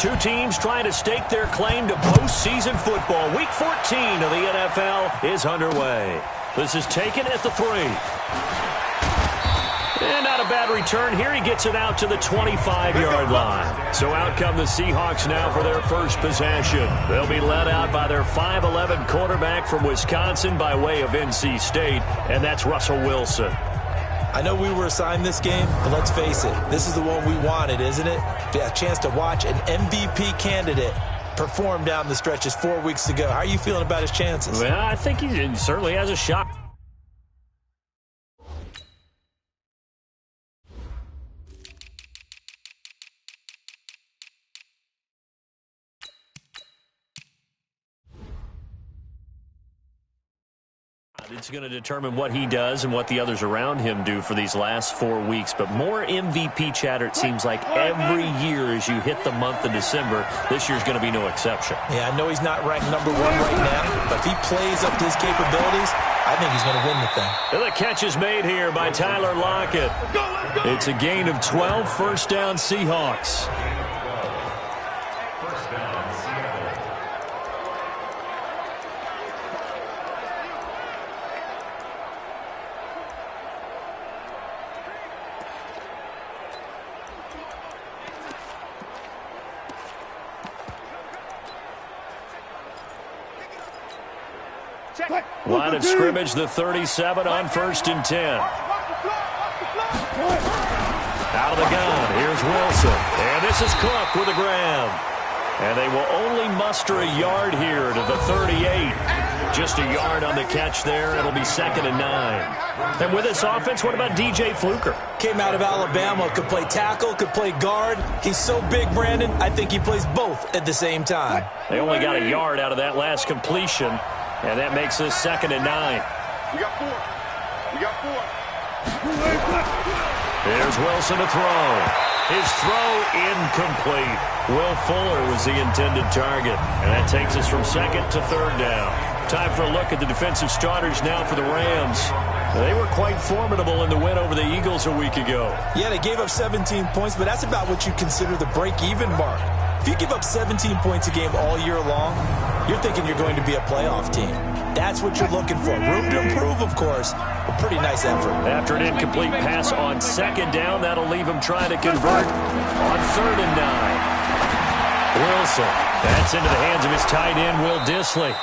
two teams trying to stake their claim to postseason football. Week 14 of the NFL is underway. This is taken at the 3. And not a bad return here. He gets it out to the 25-yard line. So out come the Seahawks now for their first possession. They'll be led out by their 5'11 quarterback from Wisconsin by way of NC State, and that's Russell Wilson. I know we were assigned this game, but let's face it, this is the one we wanted, isn't it? A chance to watch an MVP candidate perform down the stretch just 4 weeks ago. How are you feeling about his chances? Well, I think he certainly has a shot. It's going to determine what he does and what the others around him do for these last 4 weeks. But more MVP chatter, it seems like, every year as you hit the month of December. This year's going to be no exception. Yeah, I know he's not ranked number 1 right now, but if he plays up to his capabilities, I think he's going to win the thing. And the catch is made here by Tyler Lockett. It's a gain of 12, first down Seahawks. Line of scrimmage, the 37 on 1st and 10. Out of the gun, here's Wilson. And this is Cook with a grab. And they will only muster a yard here to the 38. Just a yard on the catch there. It'll be 2nd and 9. And with this offense, what about DJ Fluker? Came out of Alabama, could play tackle, could play guard. He's so big, Brandon, I think he plays both at the same time. They only got a yard out of that last completion. And that makes this 2nd and 9. We got 4. We got 4. Here's Wilson to throw. His throw incomplete. Will Fuller was the intended target. And that takes us from 2nd to 3rd down. Time for a look at the defensive starters now for the Rams. They were quite formidable in the win over the Eagles a week ago. Yeah, they gave up 17 points, but that's about what you consider the break-even mark. If you give up 17 points a game all year long, you're thinking you're going to be a playoff team. That's what you're looking for. Room to improve, of course. A pretty nice effort. After an incomplete pass on 2nd down, that'll leave him trying to convert on 3rd and 9. Wilson. That's into the hands of his tight end, Will Dissly.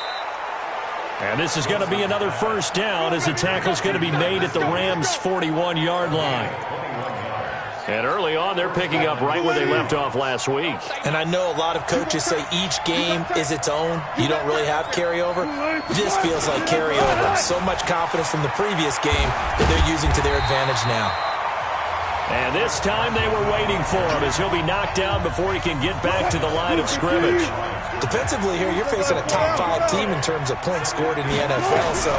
And this is going to be another first down as the tackle's going to be made at the Rams' 41-yard line. And early on, they're picking up right where they left off last week. And I know a lot of coaches say each game is its own. You don't really have carryover. This feels like carryover. So much confidence from the previous game that they're using to their advantage now. And this time they were waiting for him as he'll be knocked down before he can get back to the line of scrimmage. Defensively here, you're facing a top 5 team in terms of points scored in the NFL. So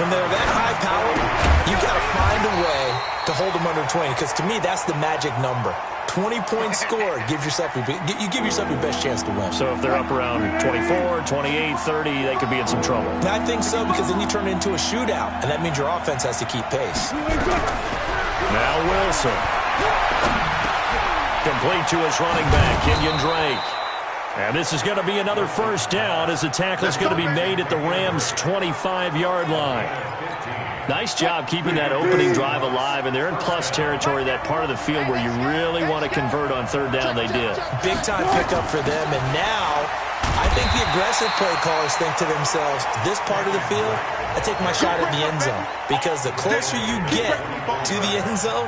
when they're that high powered, you got to find a way to hold them under 20, because to me, that's the magic number. 20 points scored, you give yourself your best chance to win. So if they're up around 24, 28, 30, they could be in some trouble. I think so, because then you turn it into a shootout, and that means your offense has to keep pace. Now Wilson. Complete to his running back, Kenyon Drake. And this is going to be another first down as the tackle is going to be made at the Rams' 25-yard line. Nice job keeping that opening drive alive, and they're in plus territory, that part of the field where you really want to convert on 3rd down. They did. Big-time pickup for them, and now I think the aggressive play callers think to themselves, this part of the field, I take my shot at the end zone, because the closer you get to the end zone,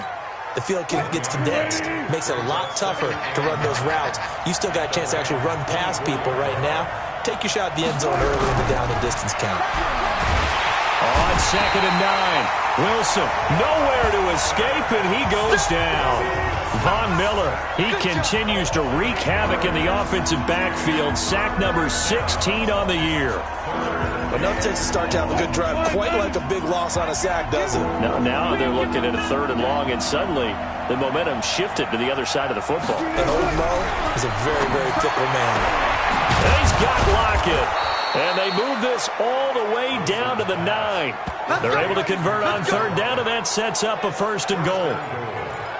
the field gets condensed. Makes it a lot tougher to run those routes. You still got a chance to actually run past people right now. Take your shot at the end zone early in the down and distance count. On 2nd and 9, Wilson nowhere to escape, and he goes down. Von Miller, he continues to wreak havoc in the offensive backfield. Sack number 16 on the year. But no Texas start to have a good drive, quite like a big loss on a sack, does it? No, now they're looking at a 3rd and long, and suddenly the momentum shifted to the other side of the football. And old Mo is a very, very fickle man. And he's got Lockett. And they move this all the way down to the 9. They're able to convert on third down, and that sets up a 1st and goal.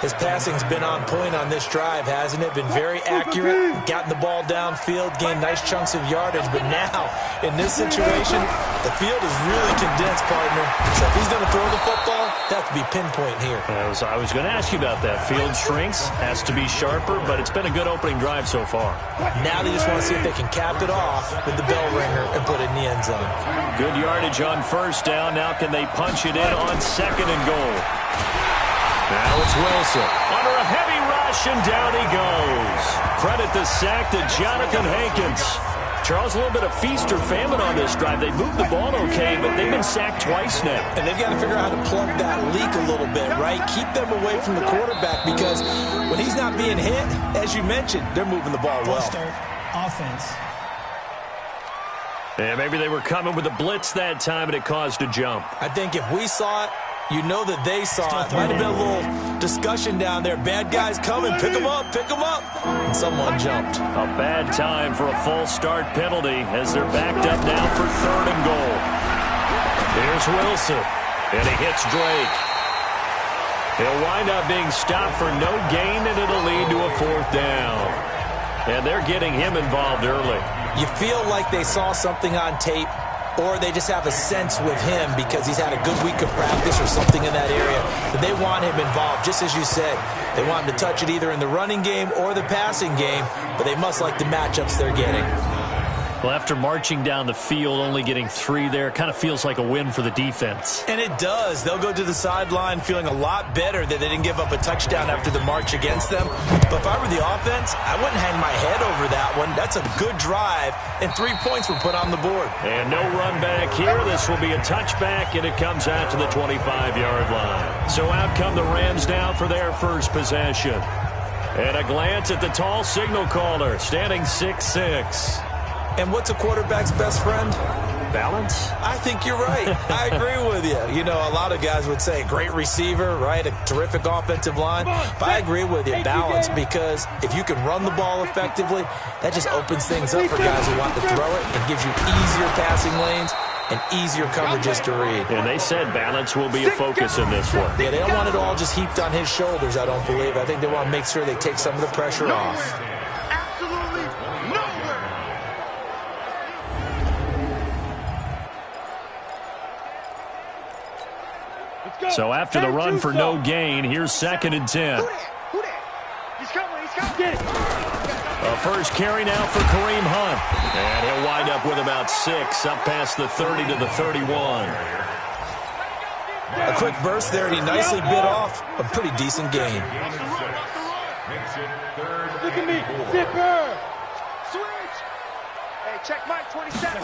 His passing's been on point on this drive, hasn't it? Been very accurate, gotten the ball downfield, gained nice chunks of yardage. But now, in this situation, the field is really condensed, partner. So if he's going to throw the football, that could be pinpoint here. I was going to ask you about that. Field shrinks, has to be sharper, but it's been a good opening drive so far. Now they just want to see if they can cap it off with the bell ringer and put it in the end zone. Good yardage on first down. Now can they punch it in on 2nd and goal? Now it's Wilson. Under a heavy rush, and down he goes. Credit the sack to Jonathan Hankins. Charles, a little bit of feast or famine on this drive. They moved the ball okay, but they've been sacked twice now. And they've got to figure out how to plug that leak a little bit, right? Keep them away from the quarterback, because when he's not being hit, as you mentioned, they're moving the ball well. Offense. And maybe they were coming with a blitz that time, and it caused a jump. I think if we saw it, you know that they saw it. Might have been a little discussion down there. Bad guys coming. Pick them up. Pick them up. And someone jumped. A bad time for a false start penalty as they're backed up now for 3rd and goal. Here's Wilson. And he hits Drake. He'll wind up being stopped for no gain, and it'll lead to a 4th down. And they're getting him involved early. You feel like they saw something on tape, or they just have a sense with him because he's had a good week of practice or something in that area, that they want him involved. Just as you said, they want him to touch it either in the running game or the passing game, but they must like the matchups they're getting. Well, after marching down the field, only getting 3 there, kind of feels like a win for the defense. And it does. They'll go to the sideline feeling a lot better that they didn't give up a touchdown after the march against them. But if I were the offense, I wouldn't hang my head over that one. That's a good drive, and 3 points were put on the board. And no run back here. This will be a touchback, and it comes out to the 25-yard line. So out come the Rams now for their first possession. And a glance at the tall signal caller, standing 6'6". And what's a quarterback's best friend? Balance? I think you're right. I agree with you. You know, a lot of guys would say great receiver, right? A terrific offensive line. But I agree with you, balance, because if you can run the ball effectively, that just opens things up for guys who want to throw it and gives you easier passing lanes and easier coverages to read. And they said balance will be a focus in this one. Yeah, they don't want it all just heaped on his shoulders, I don't believe. I think they want to make sure they take some of the pressure off. So after the run for no gain, here's 2nd and 10. He's coming. A first carry now for Kareem Hunt. And he'll wind up with about 6, up past the 30 to the 31. A quick burst there, and he nicely bit off a pretty decent gain. Look at me. Zipper. Switch. Hey, check Mike 27.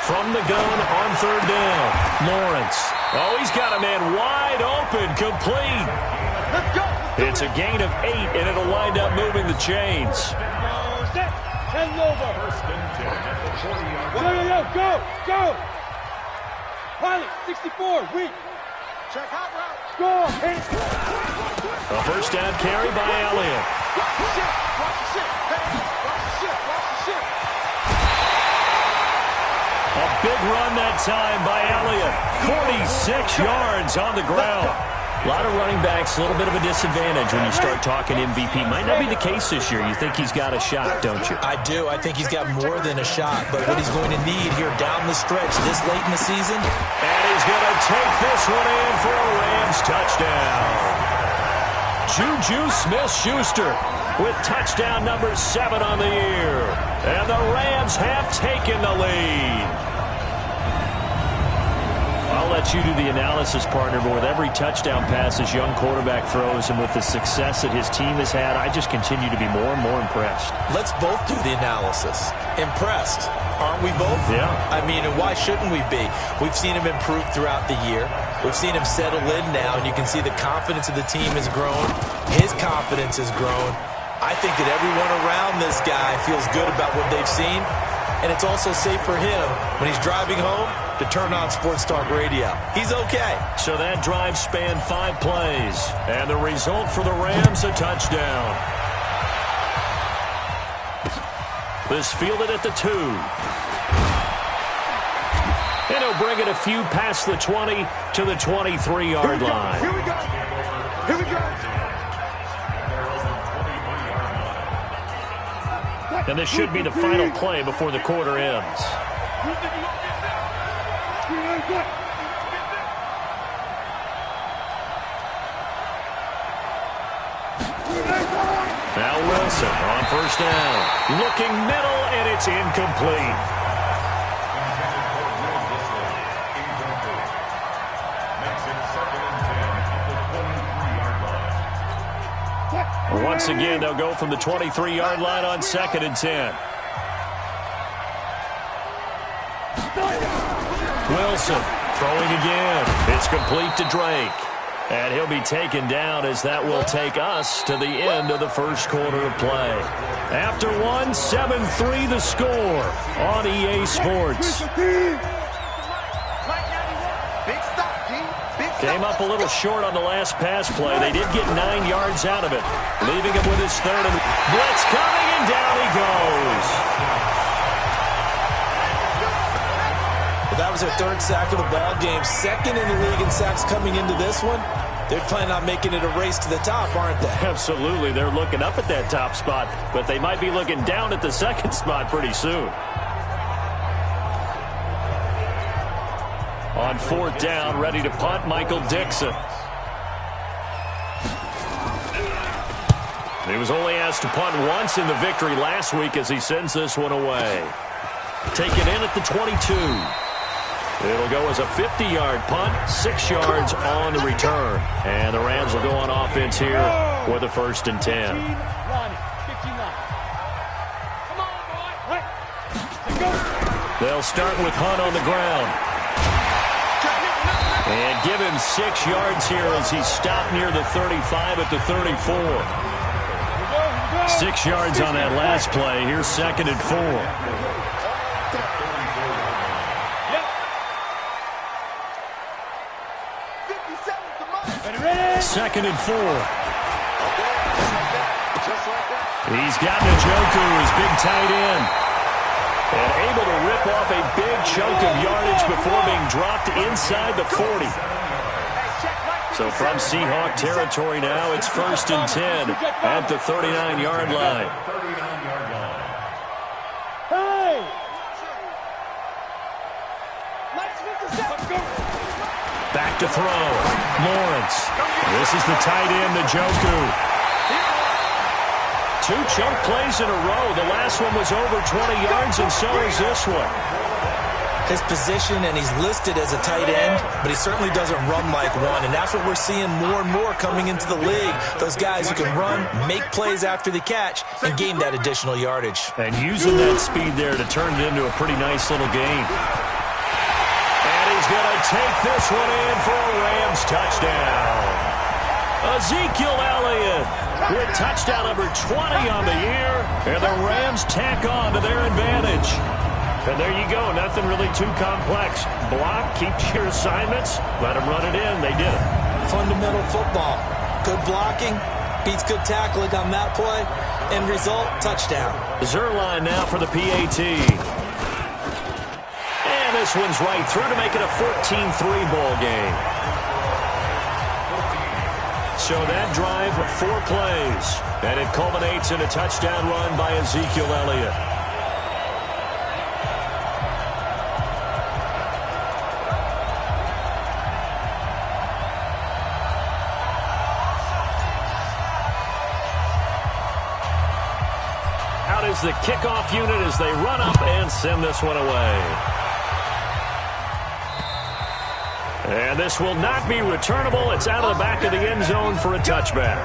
From the gun on 3rd down, Lawrence. Oh, he's got a man wide open, complete. Let's go. It's a gain of 8, and it'll wind up moving the chains. Set. Head over. Go. Pilot, 64, weak. Check out route. Go. A first down carry by Elliott. Watch the ship. Watch the ship. A big run that time by Elliott. 46 yards on the ground. A lot of running backs, a little bit of a disadvantage when you start talking MVP. Might not be the case this year. You think he's got a shot, don't you? I do. I think he's got more than a shot. But what he's going to need here down the stretch this late in the season. And he's going to take this one in for a Rams touchdown. Juju Smith-Schuster with touchdown number 7 on the year. And the Rams have taken the lead. I'll let you do the analysis, partner, but with every touchdown pass his young quarterback throws and with the success that his team has had, I just continue to be more and more impressed. Let's both do the analysis. Impressed, aren't we both? Yeah. I mean, and why shouldn't we be? We've seen him improve throughout the year. We've seen him settle in now, and you can see the confidence of the team has grown. His confidence has grown. I think that everyone around this guy feels good about what they've seen, and it's also safe for him when he's driving home to turn on Sports Talk Radio. He's okay. So that drive spanned 5 plays, and the result for the Rams, a touchdown. This fielded at the 2. And he'll bring it a few past the 20 to the 23-yard line. Here we go. Here we go. And this should be the final play before the quarter ends. Now Wilson on first down. Looking middle, and it's incomplete. Once again, they'll go from the 23-yard line on 2nd and 10. Wilson throwing again. It's complete to Drake. And he'll be taken down as that will take us to the end of the first quarter of play. After one, 7-3 the score on EA Sports. Came up a little short on the last pass play. They did get 9 yards out of it, leaving him with his third. And blitz coming, and down he goes. Well, that was their 3rd sack of the ball game. 2nd in the league in sacks coming into this one. They're planning on making it a race to the top, aren't they? Absolutely. They're looking up at that top spot, but they might be looking down at the 2nd spot pretty soon. On 4th down, ready to punt, Michael Dixon. He was only asked to punt once in the victory last week as he sends this one away. Taken in at the 22. It'll go as a 50-yard punt, 6 yards on the return. And the Rams will go on offense here with a 1st and 10. They'll start with Hunt on the ground. And give him 6 yards here as he stopped near the 35 at the 34. 6 yards on that last play. Here's 2nd and 4. 2nd and 4. He's got Njoku, his big tight end. And able to rip off a big chunk of yardage before being dropped inside the 40. So from Seahawk territory now, it's 1st and 10 at the 39-yard line. Back to throw. Lawrence. This is the tight end, Njoku. 2 chunk plays in a row. The last one was over 20 yards, and so is this one. His position, and he's listed as a tight end, but he certainly doesn't run like one, and that's what we're seeing more and more coming into the league. Those guys who can run, make plays after the catch, and gain that additional yardage. And using that speed there to turn it into a pretty nice little game. And he's going to take this one in for a Rams touchdown. Ezekiel Elliott with touchdown number 20 on the year, and the Rams tack on to their advantage. And there you go, nothing really too complex. Block, keep your assignments, let them run it in. They did it. Fundamental football. Good blocking, beats good tackling on that play. End result, touchdown. Zuerlein now for the PAT. And this one's right through to make it a 14-3 ball game. So that drive, 4 plays. And it culminates in a touchdown run by Ezekiel Elliott. Out is the kickoff unit as they run up and send this one away. And this will not be returnable. It's out of the back of the end zone for a touchback.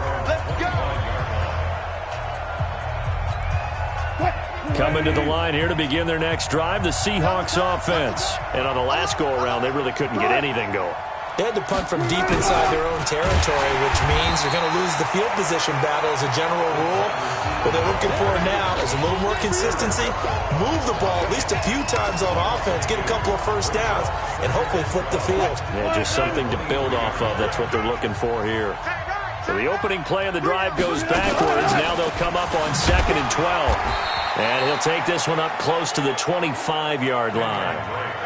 Coming to the line here to begin their next drive, the Seahawks offense. And on the last go-around, they really couldn't get anything going. They had to punt from deep inside their own territory, which means you're going to lose the field position battle as a general rule. What they're looking for now is a little more consistency, move the ball at least a few times on offense, get a couple of first downs, and hopefully flip the field. Yeah, just something to build off of. That's what they're looking for here. So the opening play of the drive goes backwards. Now they'll come up on 2nd and 12. And he'll take this one up close to the 25-yard line.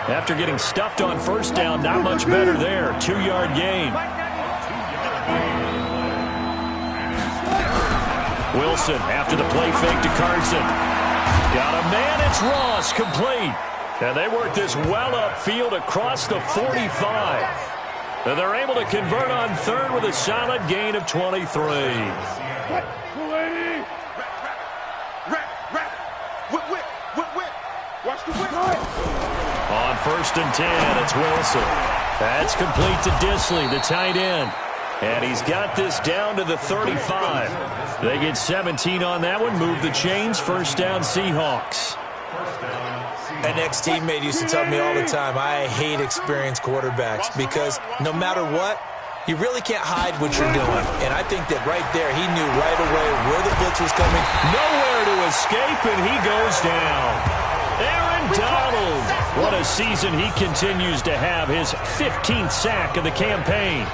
After getting stuffed on first down, not much better there. 2-yard gain. Wilson after the play fake to Carson. Got a man, it's Ross, complete. And they work this well upfield across the 45. And they're able to convert on third with a solid gain of 23. On first and 10, it's Wilson. That's complete to Disley, the tight end. And he's got this down to the 35. They get 17 on that one, move the chains, first down Seahawks. An ex-teammate used to tell me all the time, I hate experienced quarterbacks because no matter what, you really can't hide what you're doing. And I think that right there, he knew right away where the blitz was coming. Nowhere to escape, and he goes down. Aaron Donald. What a season he continues to have, his 15th sack of the campaign.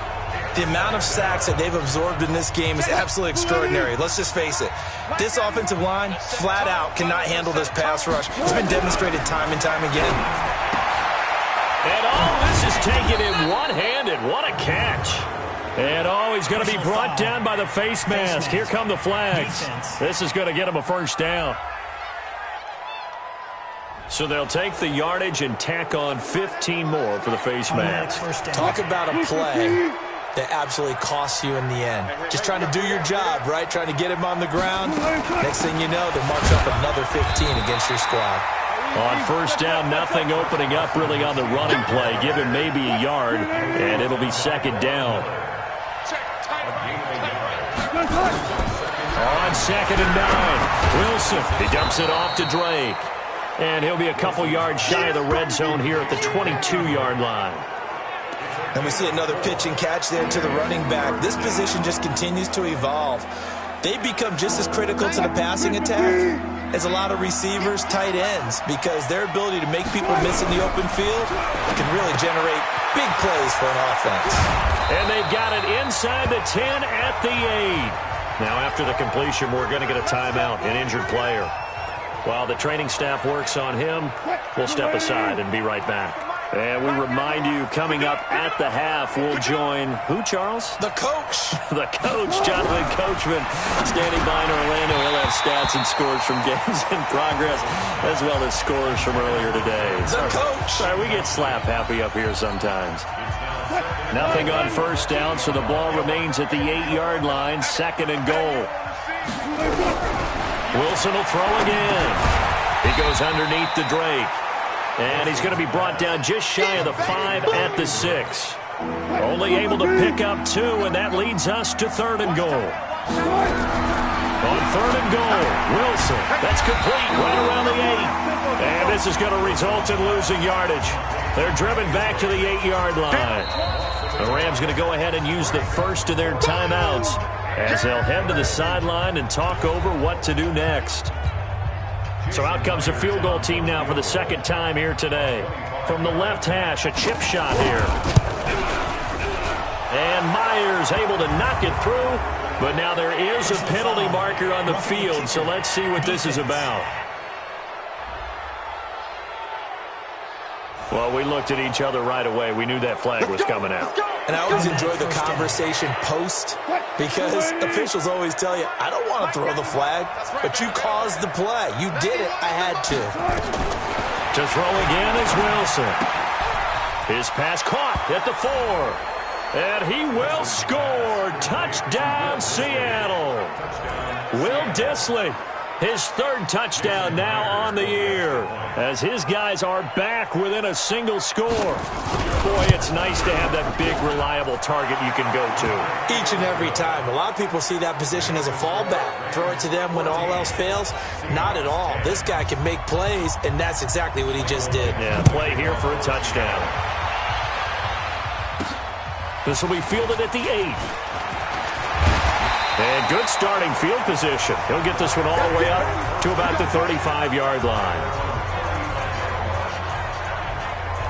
The amount of sacks that they've absorbed in this game is absolutely extraordinary. Let's just face it. This offensive line, flat out, cannot handle this pass rush. It's been demonstrated time and time again. And all this is taken in one-handed. What a catch. And he's going to be brought down by the face mask. Here come the flags. This is going to get him a first down. So they'll take the yardage and tack on 15 more for the face mask. Talk about a play that absolutely costs you in the end. Just trying to do your job, right? Trying to get him on the ground. Next thing you know, they'll march up another 15 against your squad. On first down, nothing opening up really on the running play. Give him maybe a yard, and it'll be second down. On second and 9, Wilson. He dumps it off to Drake. And he'll be a couple yards shy of the red zone here at the 22-yard line. And we see another pitch and catch there to the running back. This position just continues to evolve. They become just as critical to the passing attack as a lot of receivers, tight ends, because their ability to make people miss in the open field can really generate big plays for an offense. And they've got it inside the 10 at the 8. Now after the completion, we're going to get a timeout, an injured player. While the training staff works on him, we'll step aside and be right back. And we remind you, coming up at the half, we'll join who, Charles? The coach. The coach, Jonathan Coachman, standing by in Orlando. He'll have stats and scores from games in progress, as well as scores from earlier today. The coach. Sorry, we get slap happy up here sometimes. Nothing on first down, so the ball remains at the 8-yard line, second and goal. Wilson will throw again. He goes underneath to Drake. And he's going to be brought down just shy of the 5 at the 6. Only able to pick up 2, and that leads us to third and goal. On third and goal, Wilson. That's complete right around the 8. And this is going to result in losing yardage. They're driven back to the 8-yard line. The Rams going to go ahead and use the first of their timeouts as they'll head to the sideline and talk over what to do next. So out comes the field goal team now for the second time here today. From the left hash, a chip shot here. And Myers able to knock it through, but now there is a penalty marker on the field, so let's see what this is about. Well, we looked at each other right away. We knew that flag was coming out. And I always enjoy the conversation post because officials always tell you, I don't want to throw the flag, but you caused the play. You did it. I had to. To throw again is Wilson. His pass caught at the 4. And he will score. Touchdown, Seattle. Will Disley. His third touchdown now on the year as his guys are back within a single score. Boy, it's nice to have that big, reliable target you can go to. Each and every time. A lot of people see that position as a fallback. Throw it to them when all else fails. Not at all. This guy can make plays, and that's exactly what he just did. Yeah, play here for a touchdown. This will be fielded at the 8. And good starting field position. He'll get this one all the way up to about the 35-yard line.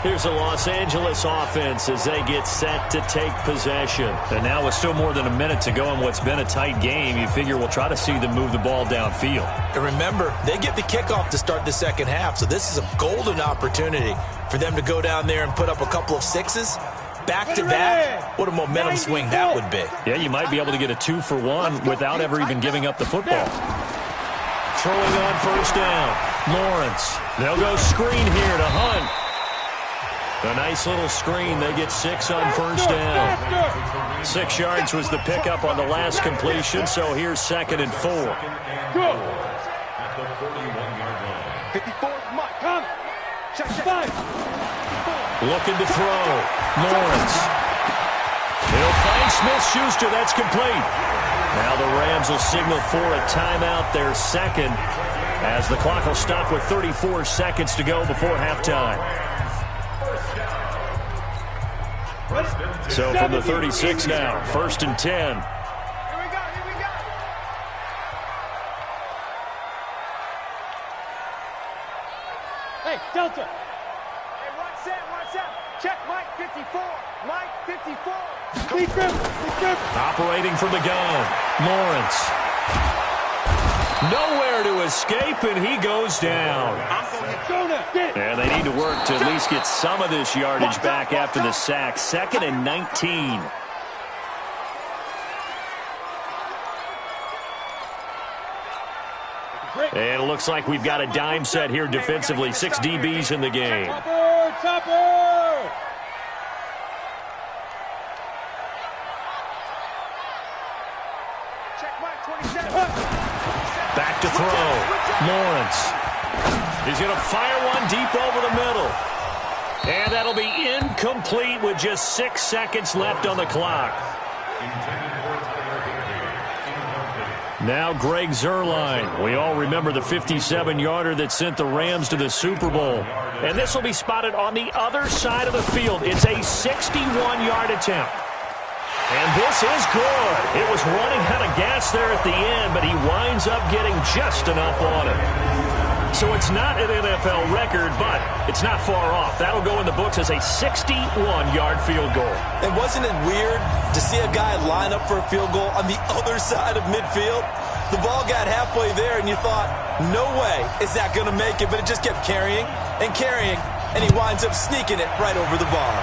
Here's the Los Angeles offense as they get set to take possession. And now with still more than a minute to go in what's been a tight game, you figure we'll try to see them move the ball downfield. And remember, they get the kickoff to start the second half, so this is a golden opportunity for them to go down there and put up a couple of sixes. Back-to-back, what a momentum swing that would be. Yeah, you might be able to get a 2-for-1 without ever even giving up the football. Throwing on first down, Lawrence. They'll go screen here to Hunt. A nice little screen. They get 6 on first down. 6 yards was the pickup on the last completion, so here's 2nd and 4. Go. 54, Mike, come. Check 5. Looking to throw. Lawrence. He'll find Smith-Schuster. That's complete. Now the Rams will signal for a timeout, their second, as the clock will stop with 34 seconds to go before halftime. So from the 36 now, 1st and 10. Here we go, here we go. Hey, Delta. Hey, watch that. Check Mike 54. Mike 54. Be grip. Operating from the gun, Lawrence. Nowhere to escape, and he goes down. And they need to work to at least get some of this yardage back after the sack. 2nd and 19. And it looks like we've got a dime set here defensively. 6 DBs in the game. Topper! Check Mike 27. Back to throw. Lawrence. He's going to fire one deep over the middle. And that'll be incomplete with just 6 seconds left on the clock. Now Greg Zuerlein. We all remember the 57-yarder that sent the Rams to the Super Bowl. And this will be spotted on the other side of the field. It's a 61-yard attempt. And this is good. It was running out of gas there at the end, but he winds up getting just enough on it. So it's not an NFL record, but it's not far off. That'll go in the books as a 61-yard field goal. And wasn't it weird to see a guy line up for a field goal on the other side of midfield? The ball got halfway there, and you thought, no way is that going to make it, but it just kept carrying, and he winds up sneaking it right over the bar.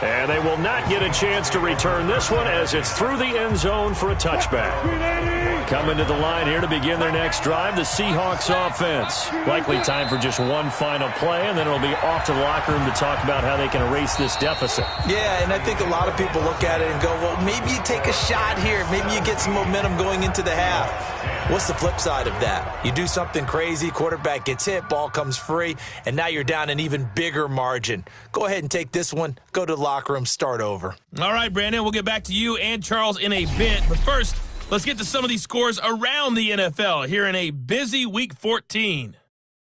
And they will not get a chance to return this one as it's through the end zone for a touchback. Coming to the line here to begin their next drive, the Seahawks offense. Likely time for just one final play, and then it'll be off to the locker room to talk about how they can erase this deficit. Yeah, and I think a lot of people look at it and go, well, maybe you take a shot here. Maybe you get some momentum going into the half. What's the flip side of that? You do something crazy, quarterback gets hit, ball comes free, and now you're down an even bigger margin. Go ahead and take this one, go to the locker room, start over. All right, Brandon, we'll get back to you and Charles in a bit. But first, let's get to some of these scores around the NFL here in a busy Week 14.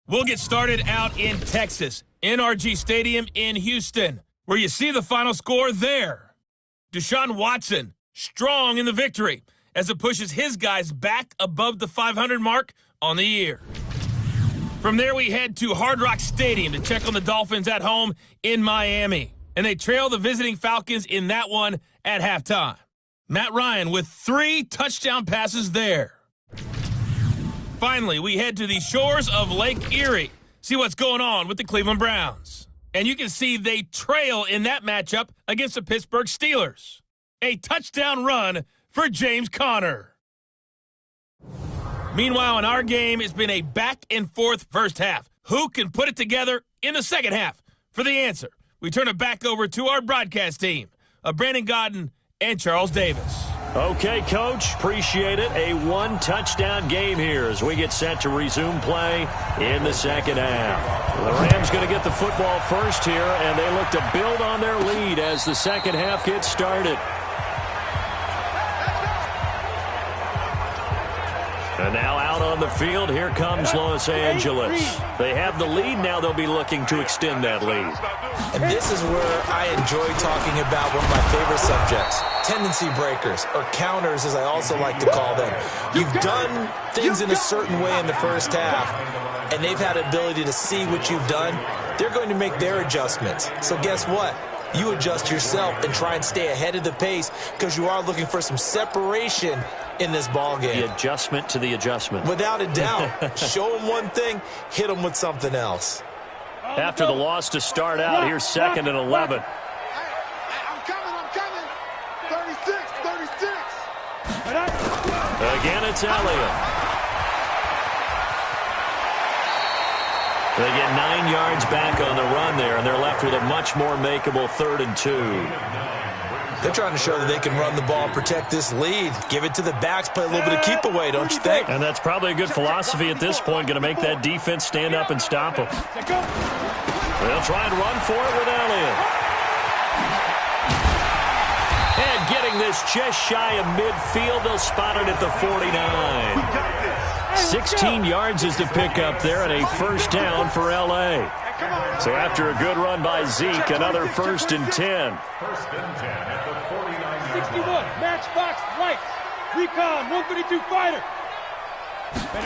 We'll get started out in Texas, NRG Stadium in Houston, where you see the final score there. Deshaun Watson, strong in the victory, as it pushes his guys back above the 500 mark on the year. From there, we head to Hard Rock Stadium to check on the Dolphins at home in Miami. And they trail the visiting Falcons in that one at halftime. Matt Ryan with 3 touchdown passes there. Finally, we head to the shores of Lake Erie. See what's going on with the Cleveland Browns. And you can see they trail in that matchup against the Pittsburgh Steelers. A touchdown run for James Conner. Meanwhile, in our game, it's been a back-and-forth first half. Who can put it together in the second half? For the answer, we turn it back over to our broadcast team of Brandon Gaudin and Charles Davis. Okay, Coach, appreciate it. A 1-touchdown game here as we get set to resume play in the second half. The Rams going to get the football first here, and they look to build on their lead as the second half gets started. And now out on the field, here comes Los Angeles. They have the lead. Now they'll be looking to extend that lead. And this is where I enjoy talking about one of my favorite subjects, tendency breakers, or counters as I also like to call them. You've done things in a certain way in the first half, and they've had the ability to see what you've done. They're going to make their adjustments. So guess what? You adjust yourself and try and stay ahead of the pace because you are looking for some separation in this ball game. The adjustment to the adjustment. Without a doubt. Show them one thing, hit them with something else. After the loss to start out, here's 2nd and 11. I'm coming. 36. Again, it's Elliott. They get 9 yards back on the run there, and they're left with a much more makeable 3rd and 2. They're trying to show that they can run the ball, protect this lead, give it to the backs, play a little bit of keep away, don't you think? And that's probably a good philosophy at this point, going to make that defense stand up and stop them. They'll try and run for it with Elliott. And getting this just shy of midfield, they'll spot it at the 49. 16 yards is the pickup there and a first down for L.A. So after a good run by Zeke, another 1st and 10. 61, Matchbox Lights, Recon, 132 fighter.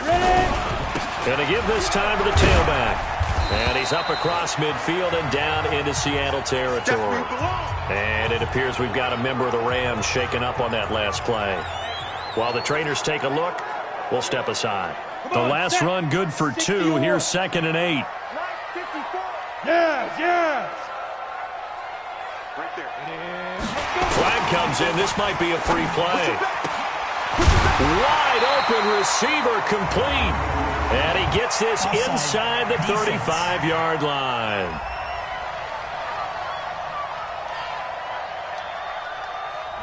Ready? Going to give this time to the tailback. And he's up across midfield and down into Seattle territory. And it appears we've got a member of the Rams shaken up on that last play. While the trainers take a look, we'll step aside. The last run good for 2. Here's 2nd and 8. Yes. Flag comes in. This might be a free play. Wide open receiver complete. And he gets this inside the 35-yard line.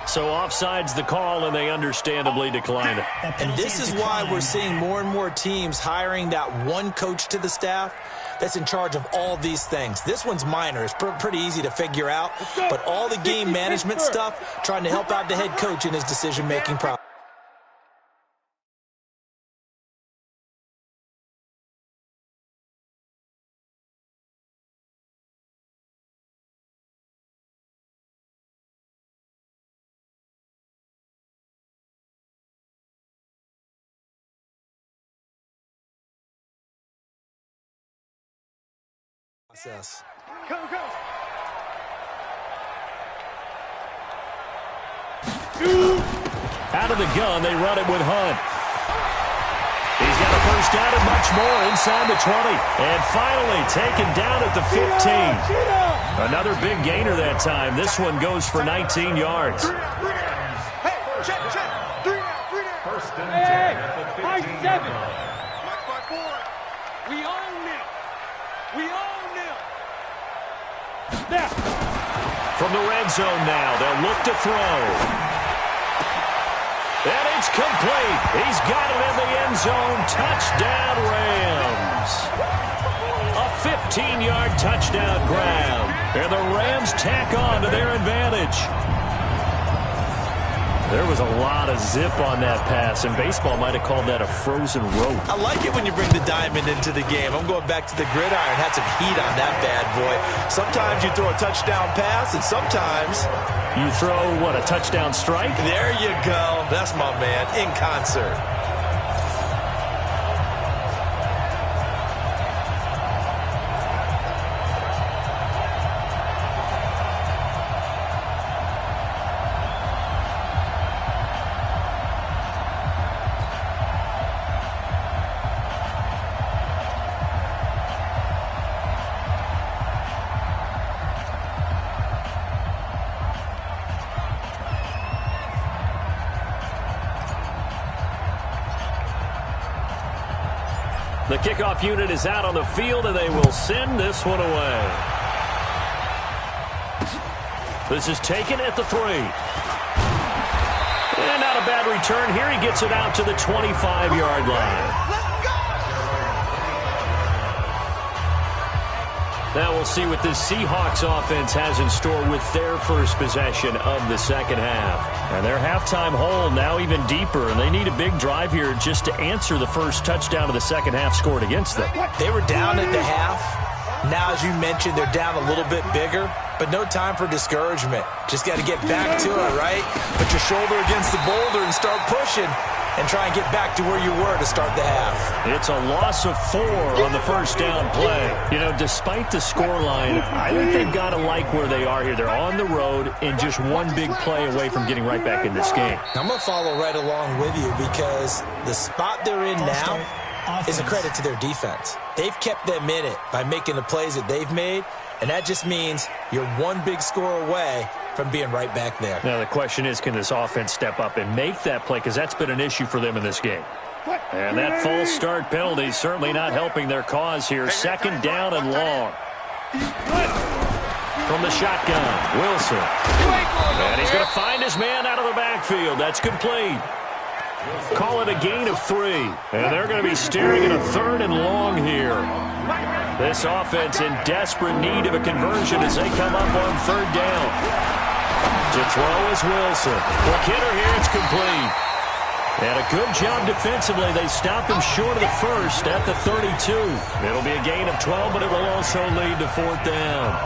So offside's the call, and they understandably decline it. And this is why we're seeing more and more teams hiring that one coach to the staff that's in charge of all these things. This one's minor. It's pretty easy to figure out. But all the game management stuff, trying to help out the head coach in his decision-making process. Go. Out of the gun, they run it with Hunt. He's got a first down and much more inside the 20. And finally taken down at the 15. Another big gainer that time. This one goes for 19 yards. Hey, check. 3 down. First and 10 at the 15. High 7. Black by 4. We own them. Now. From the red zone now, they'll look to throw. And it's complete. He's got it in the end zone. Touchdown, Rams. A 15-yard touchdown grab. And the Rams tack on to their advantage. There was a lot of zip on that pass, and baseball might have called that a frozen rope. I like it when you bring the diamond into the game. I'm going back to the gridiron. Had some heat on that bad boy. Sometimes you throw a touchdown pass, and sometimes you throw, what, a touchdown strike? There you go. That's my man, in concert. The kickoff unit is out on the field, and they will send this one away. This is taken at the 3. And not a bad return here. He gets it out to the 25-yard line. Now we'll see what this Seahawks offense has in store with their first possession of the second half. And their halftime hole now even deeper, and they need a big drive here just to answer the first touchdown of the second half scored against them. They were down at the half. Now, as you mentioned, they're down a little bit bigger, but no time for discouragement. Just got to get back to it, right? Put your shoulder against the boulder and start pushing and try and get back to where you were to start the half. It's a loss of 4 on the first down play. You know, despite the scoreline, I think they've got to like where they are here. They're on the road and just one big play away from getting right back in this game. I'm going to follow right along with you because the spot they're in now is a credit to their defense. They've kept them in it by making the plays that they've made, and that just means you're one big score away from being right back there. Now the question is, can this offense step up and make that play? Because that's been an issue for them in this game. And that false start penalty is certainly not helping their cause here. Second down and long. From the shotgun, Wilson. And he's going to find his man out of the backfield. That's complete. Call it a gain of 3. And they're going to be staring at a 3rd and long here. This offense in desperate need of a conversion as they come up on 3rd down. To throw is Wilson. Quick hitter here, it's complete. And a good job defensively. They stop him short of the first at the 32. It'll be a gain of 12, but it will also lead to 4th down.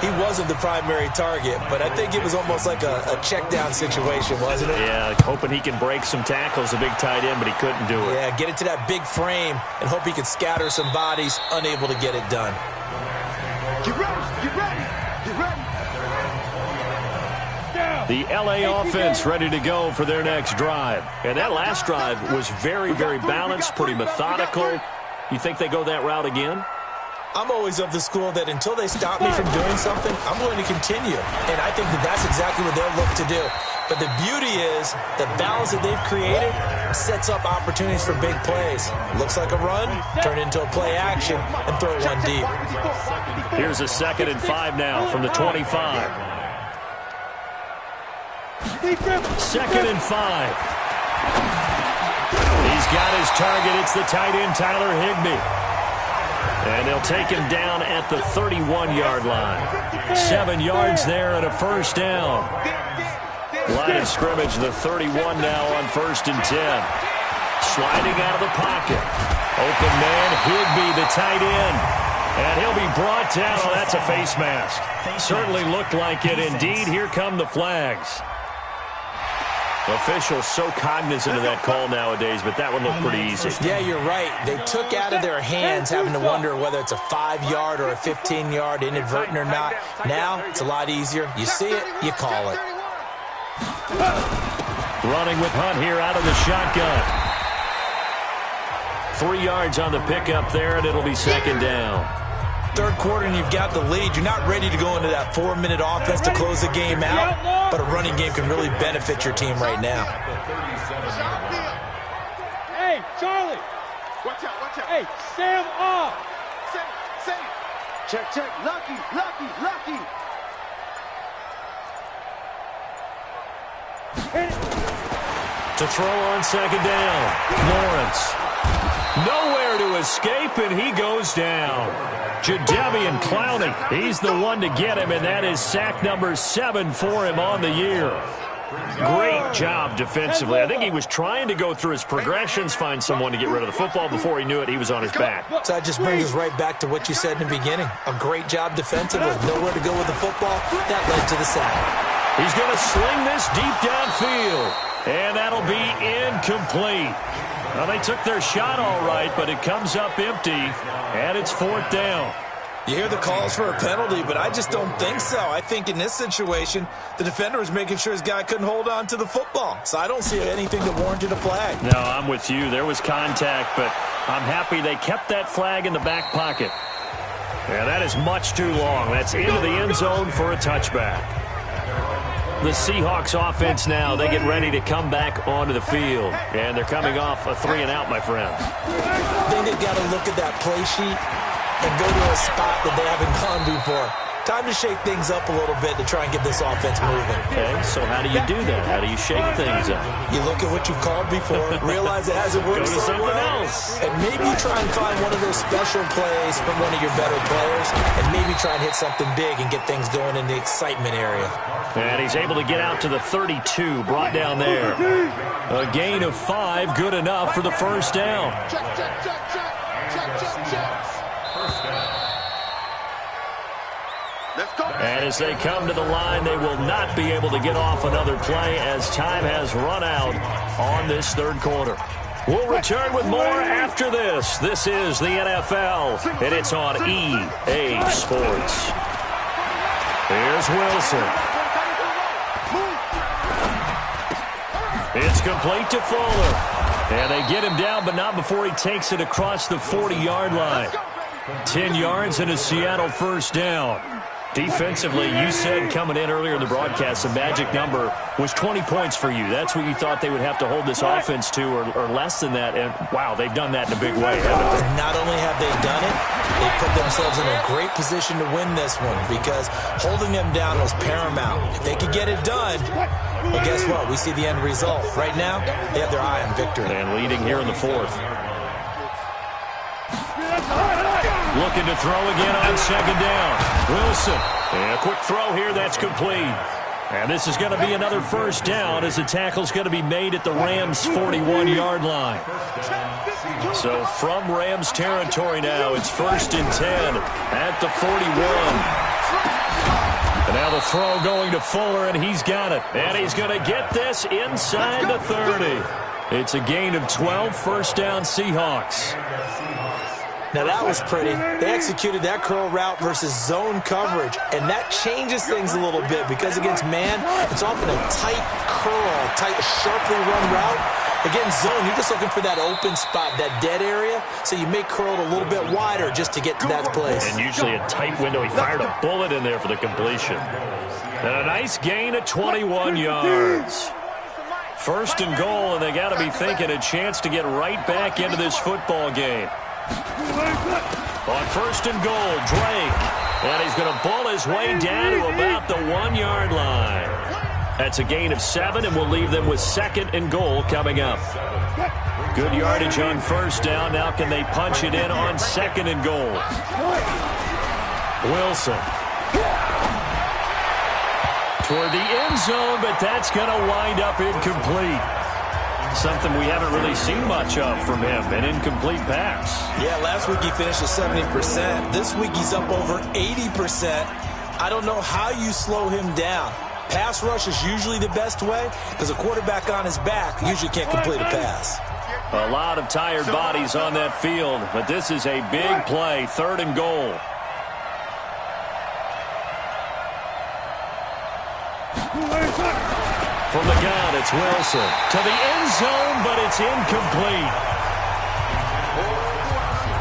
He wasn't the primary target, but I think it was almost like a check down situation, wasn't it? Yeah, hoping he can break some tackles, a big tight end, but he couldn't do it. Yeah, get it to that big frame and hope he can scatter some bodies, unable to get it done. Get ready, get ready, get ready. The LA offense ready to go for their next drive. And that last drive was very, very balanced, pretty methodical. You think they go that route again? I'm always of the school that until they stop me from doing something, I'm going to continue. And I think that that's exactly what they'll look to do. But the beauty is the balance that they've created sets up opportunities for big plays. Looks like a run, turn into a play action, and throw one deep. Here's a 2nd and 5 now from the 25. 2nd and 5. He's got his target. It's the tight end, Tyler Higbee. And they'll take him down at the 31-yard line. 7 yards there and a 1st down. Line of scrimmage, the 31 now on 1st and 10. Sliding out of the pocket. Open man, Higbee, the tight end. And he'll be brought down. Oh, that's a face mask. Certainly looked like it. Indeed, here come the flags. Officials so cognizant of that call nowadays, but that would look pretty easy. Yeah, you're right. They took out of their hands having to wonder whether it's a 5-yard or a 15-yard, inadvertent or not. Now, it's a lot easier. You see it, you call it. Running with Hunt here out of the shotgun. 3 yards on the pickup there, and it'll be 2nd down. 3rd quarter and you've got the lead. You're not ready to go into that 4-minute offense to close the game out, but a running game can really benefit your team right now. Hey, Charlie. Watch out, watch out. Hey, Sam off. Sam. Check, check. Lucky. To throw on 2nd down. Lawrence. Nowhere to escape, and he goes down. Jadeveon Clowney, he's the one to get him, and that is sack number 7 for him on the year. Great job defensively. I think he was trying to go through his progressions, find someone to get rid of the football. Before he knew it, he was on his back. So that just brings us right back to what you said in the beginning. A great job defensively. Nowhere to go with the football. That led to the sack. He's going to sling this deep downfield, and that'll be incomplete. Well, they took their shot all right, but it comes up empty, and it's 4th down. You hear the calls for a penalty, but I just don't think so. I think in this situation, the defender was making sure his guy couldn't hold on to the football. So I don't see anything that warranted a flag. No, I'm with you. There was contact, but I'm happy they kept that flag in the back pocket. Yeah, that is much too long. That's into the end zone for a touchback. The Seahawks offense now, they get ready to come back onto the field. And they're coming off a 3-and-out, my friends. I think they've got to look at that play sheet and go to a spot that they haven't gone before. time to shake things up a little bit to try and get this offense moving. Okay, so how do you do that? How do you shake things up? You look at what you called before, realize it hasn't worked Go to so something well, else. and maybe try and find one of those special plays from one of your better players, and maybe try and hit something big and get things going in the excitement area. And he's able to get out to the 32, brought down there. A gain of 5, good enough for the first down. And as they come to the line, they will not be able to get off another play as time has run out on this third quarter. We'll return with more after this. This is the NFL, and it's on EA Sports. Here's Wilson. It's complete to Fuller. And they get him down, but not before he takes it across the 40-yard line. 10 yards and a Seattle first down. Defensively, you said coming in earlier in the broadcast, the magic number was 20 points for you. That's what you thought they would have to hold this offense to, or less than that. And, wow, they've done that in a big way, haven't they? Not only have they done it, they put themselves in a great position to win this one because holding them down was paramount. If they could get it done, well, guess what? We see the end result. Right now, they have their eye on victory. And leading here in the fourth. Looking to throw again on second down. Wilson. And a quick throw here. That's complete. And this is going to be another first down as the tackle's going to be made at the Rams' 41-yard line. So from Rams territory now, it's 1st and 10 at the 41. And now the throw going to Fuller, and he's got it. And he's going to get this inside the 30. It's a gain of 12, first down Seahawks. Now, that was pretty. They executed that curl route versus zone coverage, and that changes things a little bit because against man, it's often a tight curl, tight, sharply run route. Against zone, you're just looking for that open spot, that dead area, so you may curl it a little bit wider just to get to that place. And usually a tight window. He fired a bullet in there for the completion. And a nice gain of 21 yards. 1st and goal, and they got to be thinking a chance to get right back into this football game. On 1st and goal, Drake. And he's going to bull his way down to about the 1-yard line. That's a gain of 7, and we'll leave them with 2nd and goal coming up. Good yardage on first down. Now can they punch it in on 2nd and goal? Wilson. Toward the end zone, but that's going to wind up incomplete. Something we haven't really seen much of from him, an incomplete pass. Yeah, last week he finished at 70%. This week he's up over 80%. I don't know how you slow him down. Pass rush is usually the best way because a quarterback on his back usually can't complete a pass. A lot of tired bodies on that field, but this is a big play, 3rd and goal. From the gun, it's Wilson. To the end zone, but it's incomplete.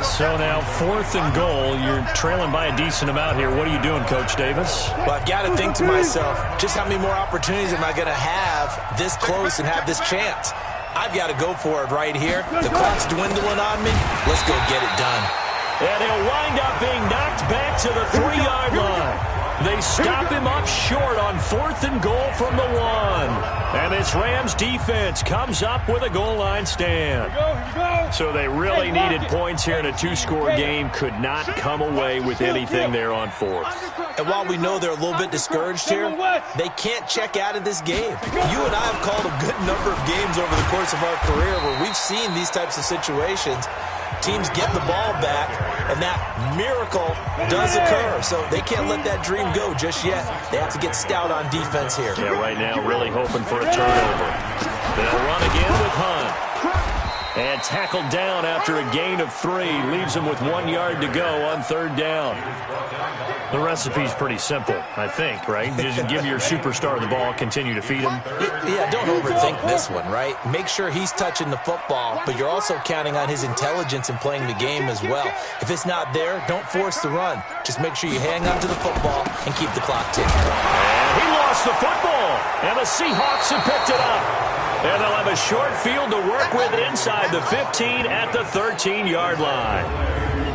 So now 4th and goal. You're trailing by a decent amount here. What are you doing, Coach Davis? Well, I've got to think to myself, just how many more opportunities am I going to have this close and have this chance? I've got to go for it right here. The clock's dwindling on me. Let's go get it done. And he'll wind up being knocked back to the 3-yard line. They stop him up short on 4th and goal from the 1. And this Rams defense comes up with a goal line stand. So they really needed points here in a 2-score game. Could not come away with anything there on 4th. And while we know they're a little bit discouraged here, they can't check out of this game. You and I have called a good number of games over the course of our career where we've seen these types of situations. Teams get the ball back, and that miracle does occur. So they can't let that dream go just yet. They have to get stout on defense here. Yeah, right now really hoping for a turnover. They'll run again with Hunt. And tackled down after a gain of 3. Leaves him with 1 yard to go on 3rd down. The recipe's pretty simple, I think, right? Just give your superstar the ball, continue to feed him. Yeah, don't overthink this one, right? Make sure he's touching the football, but you're also counting on his intelligence in playing the game as well. If it's not there, don't force the run. Just make sure you hang on to the football and keep the clock ticking. And he lost the football, and the Seahawks have picked it up. And they'll have a short field to work with inside the 15 at the 13-yard line.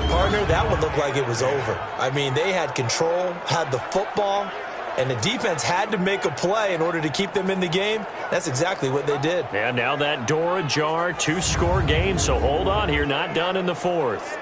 Partner, that one looked like it was over. I mean, they had control, had the football, and the defense had to make a play in order to keep them in the game. That's exactly what they did. And now that door ajar, 2-score game, so hold on here, not done in the fourth.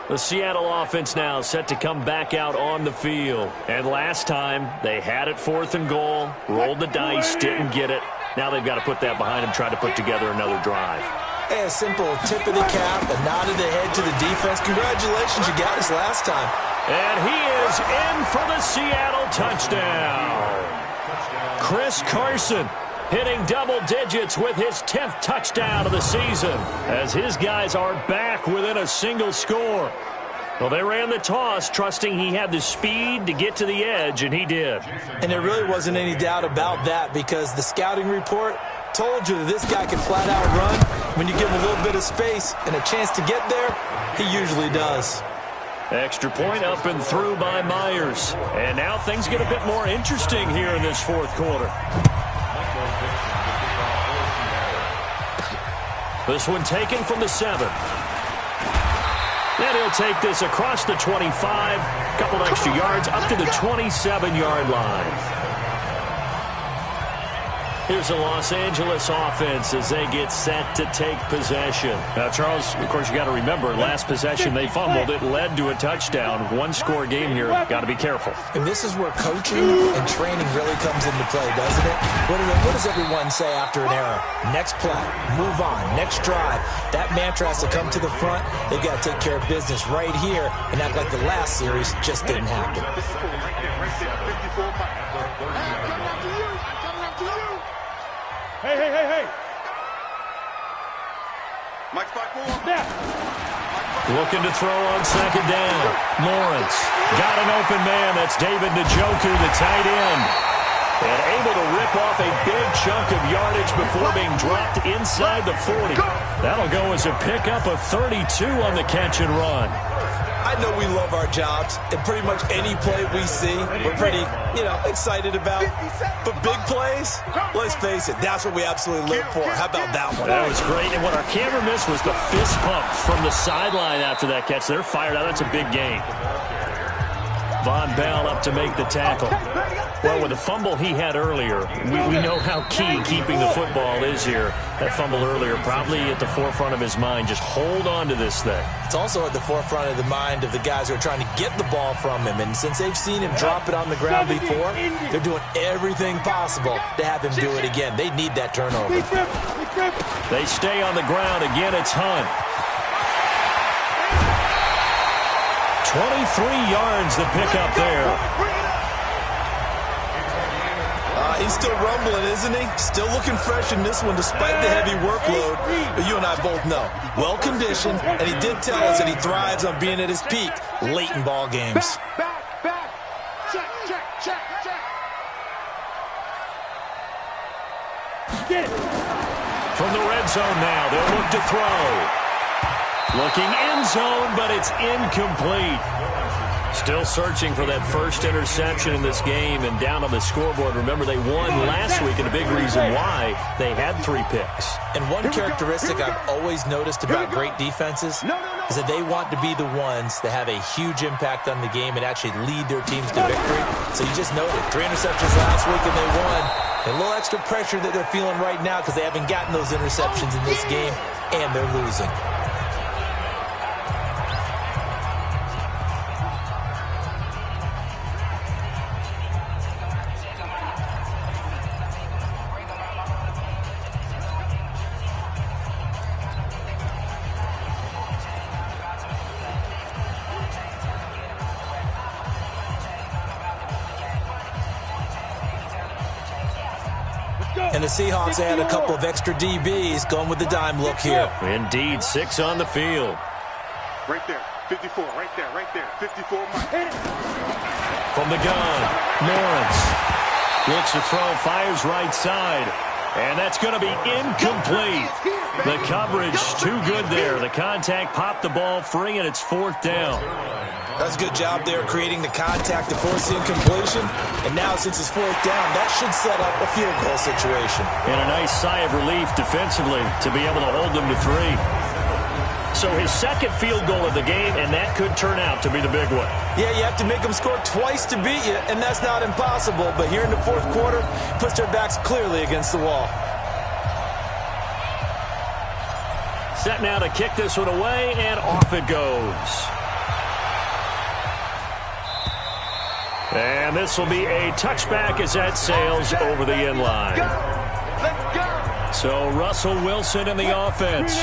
The Seattle offense now set to come back out on the field. And last time, they had it 4th and goal, rolled the dice, didn't get it. Now they've got to put that behind them, try to put together another drive. Hey, a simple tip of the cap, a nod of the head to the defense. Congratulations, you got us last time. And he is in for the Seattle touchdown. Chris Carson hitting double digits with his 10th touchdown of the season as his guys are back within a single score. Well, they ran the toss, trusting he had the speed to get to the edge, and he did. And there really wasn't any doubt about that because the scouting report told you that this guy can flat out run. When you give him a little bit of space and a chance to get there, he usually does. Extra point up and through by Myers. And now things get a bit more interesting here in this fourth quarter. This one taken from the 7. And he'll take this across the 25, couple extra yards up to the 27-yard line. Here's a Los Angeles offense as they get set to take possession. Now, Charles, of course, you got to remember, last possession they fumbled. It led to a touchdown. 1-score game here. Got to be careful. And this is where coaching and training really comes into play, doesn't it? What does everyone say after an error? Next play, move on, next drive. That mantra has to come to the front. They've got to take care of business right here and act like the last series just didn't happen. Hey, hey, hey, hey. Mike's back forward. Snap. Looking to throw on second down. Lawrence got an open man. That's David Njoku, the tight end. And able to rip off a big chunk of yardage before being dropped inside the 40. That'll go as a pickup of 32 on the catch and run. I know we love our jobs, and pretty much any play we see, we're pretty, excited about. But big plays, let's face it, that's what we absolutely live for. How about that one? That was great, and what our camera missed was the fist pump from the sideline after that catch. They're fired out. That's a big gain. Von Bell up to make the tackle. Well, with the fumble he had earlier, we know how key keeping the football is here. That fumble earlier probably at the forefront of his mind. Just hold on to this thing. It's also at the forefront of the mind of the guys who are trying to get the ball from him. And since they've seen him drop it on the ground before, they're doing everything possible to have him do it again. They need that turnover. They stay on the ground. Again, it's Hunt. 23 yards the pickup there. He's still rumbling, isn't he? Still looking fresh in this one despite the heavy workload. But you and I both know, well-conditioned, and he did tell us that he thrives on being at his peak late in ball games. Back. Check. Get it. From the red zone now, they'll look to throw. Looking end zone, but it's incomplete. Still searching for that first interception in this game and down on the scoreboard. Remember, they won last week, and a big reason why they had 3 picks. And one characteristic I've always noticed about great defenses is that they want to be the ones that have a huge impact on the game and actually lead their teams to victory. So you just noted 3 interceptions last week and they won. And a little extra pressure that they're feeling right now because they haven't gotten those interceptions in this game and they're losing. And the Seahawks add a couple of extra DBs going with the dime look here. Indeed, 6 on the field. Right there, 54, right there, 54, Mike. From the gun, Lawrence looks to throw, fires right side. And that's going to be incomplete. The coverage too good there. The contact popped the ball free, and it's 4th down. That's a good job there creating the contact to force the incompletion. And now, since it's fourth down, that should set up a field goal situation. And a nice sigh of relief defensively to be able to hold them to 3. So his second field goal of the game, and that could turn out to be the big one. Yeah, you have to make them score twice to beat you, and that's not impossible. But here in the fourth quarter, puts their backs clearly against the wall. Set now to kick this one away, and off it goes. And this will be a touchback as that sails over the end line. So Russell Wilson in the offense,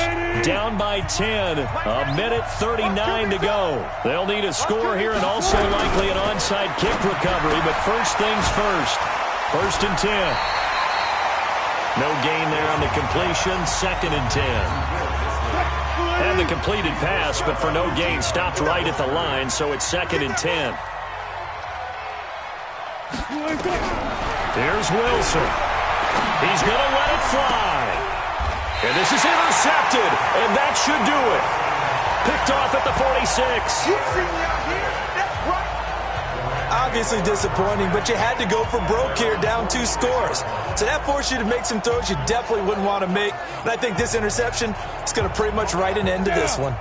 down by 10, a minute 39 to go. They'll need a score here and also likely an onside kick recovery, but first things first. 1st and 10. No gain there on the completion, 2nd and 10. And the completed pass, but for no gain, stopped right at the line, so it's 2nd and 10. Here's Wilson. He's going to let it fly. And this is intercepted, and that should do it. Picked off at the 46. You see me out here? That's right. Obviously disappointing, but you had to go for broke here, down 2 scores. So that forced you to make some throws you definitely wouldn't want to make. And I think this interception is going to pretty much write an end to this one.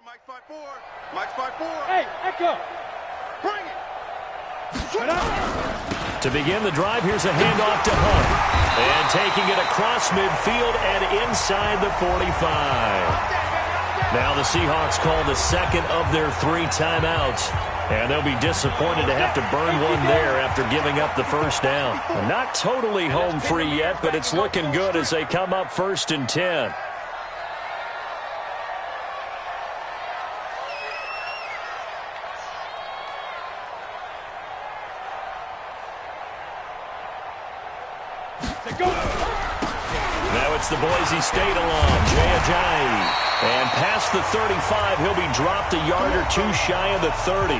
Mike 5-4. Mike 5-4. Hey, Echo. Bring it. To begin the drive, here's a handoff to Hunt. And taking it across midfield and inside the 45. Now the Seahawks call the second of their 3 timeouts. And they'll be disappointed to have to burn one there after giving up the first down. Not totally home free yet, but it's looking good as they come up 1st and 10. Now it's the Boise State alum, Jay Ajayi. And past the 35, he'll be dropped a yard or 2 shy of the 30.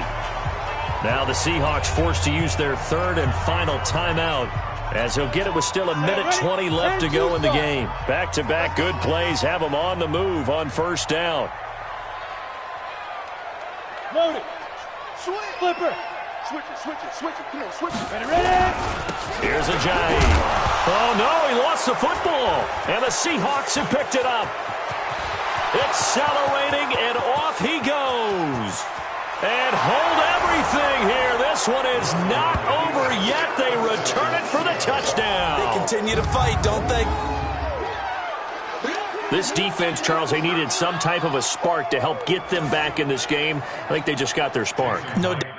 Now the Seahawks forced to use their 3rd and final timeout, as he'll get it with still a minute 20 left to go in the game. Back-to-back good plays have them on the move on 1st down. Load it. Flipper. Switch it. Come on, switch it. Ready? Here's Ajayi. Oh, no, he lost the football. And the Seahawks have picked it up. Accelerating, and off he goes. And hold everything here. This one is not over yet. They return it for the touchdown. They continue to fight, don't they? This defense, Charles, they needed some type of a spark to help get them back in this game. I think they just got their spark. No doubt.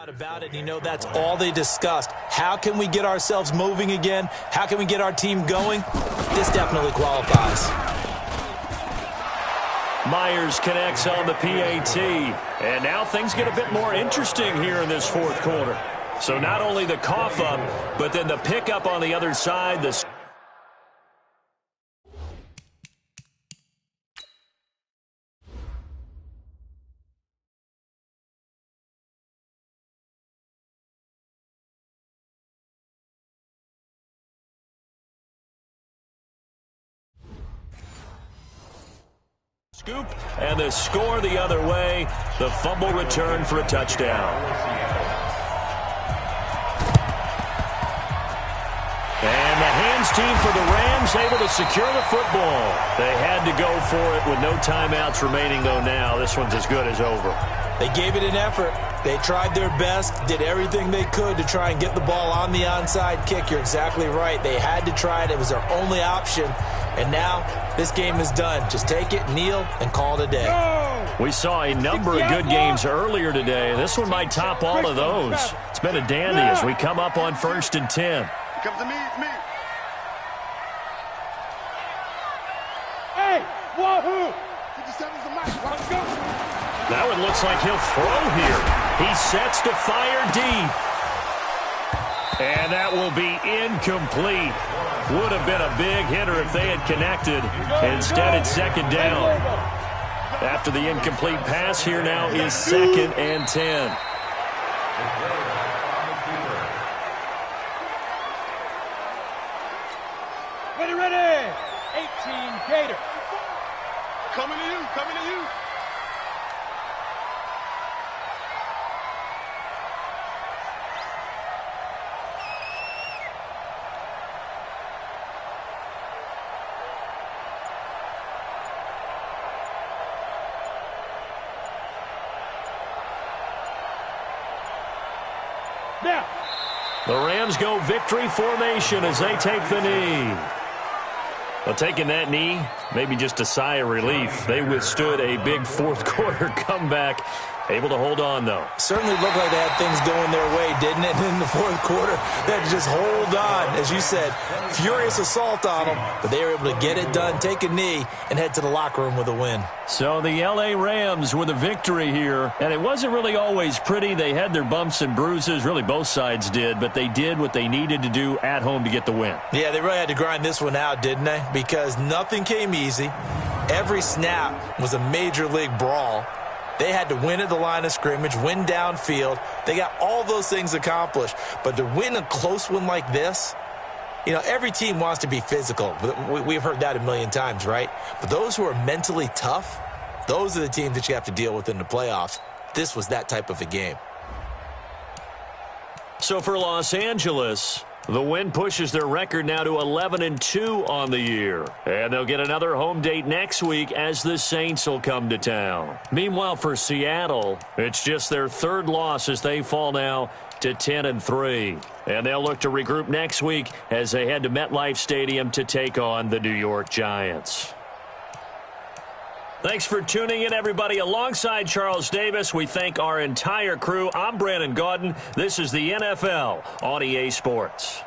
About it, and that's all they discussed. How can we get ourselves moving again? How can we get our team going? This definitely qualifies. Myers connects on the PAT, and now things get a bit more interesting here in this 4th quarter. So not only the cough up, but then the pickup on the other side. Scoop, and the score the other way. The fumble return for a touchdown. And the hands team for the Rams able to secure the football. They had to go for it with no timeouts remaining, though now. This one's as good as over. They gave it an effort. They tried their best, did everything they could to try and get the ball on the onside kick. You're exactly right. They had to try it. It was their only option. And now this game is done. Just take it, kneel, and call it a day. We saw a number of good games earlier today. This one might top all of those. It's been a dandy as we come up on 1st and 10. Comes to me, it's me. Now it looks like he'll throw here. He sets to fire deep. And that will be incomplete. Would have been a big hitter if they had connected. Instead, it's second down. After the incomplete pass, here now is 2nd and 10. Ready. 18 Gator. Coming to you, coming to you. Now. The Rams go victory formation as they take the knee. Well, taking that knee, maybe just a sigh of relief. They withstood a big fourth-quarter comeback. Able to hold on, though. Certainly looked like they had things going their way, didn't it? In the fourth quarter, they had to just hold on. As you said, furious assault on them, but they were able to get it done, take a knee, and head to the locker room with a win. So the L.A. Rams with a victory here, and it wasn't really always pretty. They had their bumps and bruises. Really, both sides did, but they did what they needed to do at home to get the win. Yeah, they really had to grind this one out, didn't they? Because nothing came easy. Every snap was a major league brawl. They had to win at the line of scrimmage, win downfield. They got all those things accomplished. But to win a close one like this, you know, every team wants to be physical. We've heard that a million times, right? But those who are mentally tough, those are the teams that you have to deal with in the playoffs. This was that type of a game. So for Los Angeles, the win pushes their record now to 11-2 on the year. And they'll get another home date next week as the Saints will come to town. Meanwhile, for Seattle, it's just their third loss as they fall now to 10-3. And they'll look to regroup next week as they head to MetLife Stadium to take on the New York Giants. Thanks for tuning in, everybody. Alongside Charles Davis, we thank our entire crew. I'm Brandon Gaudin. This is the NFL on EA Sports.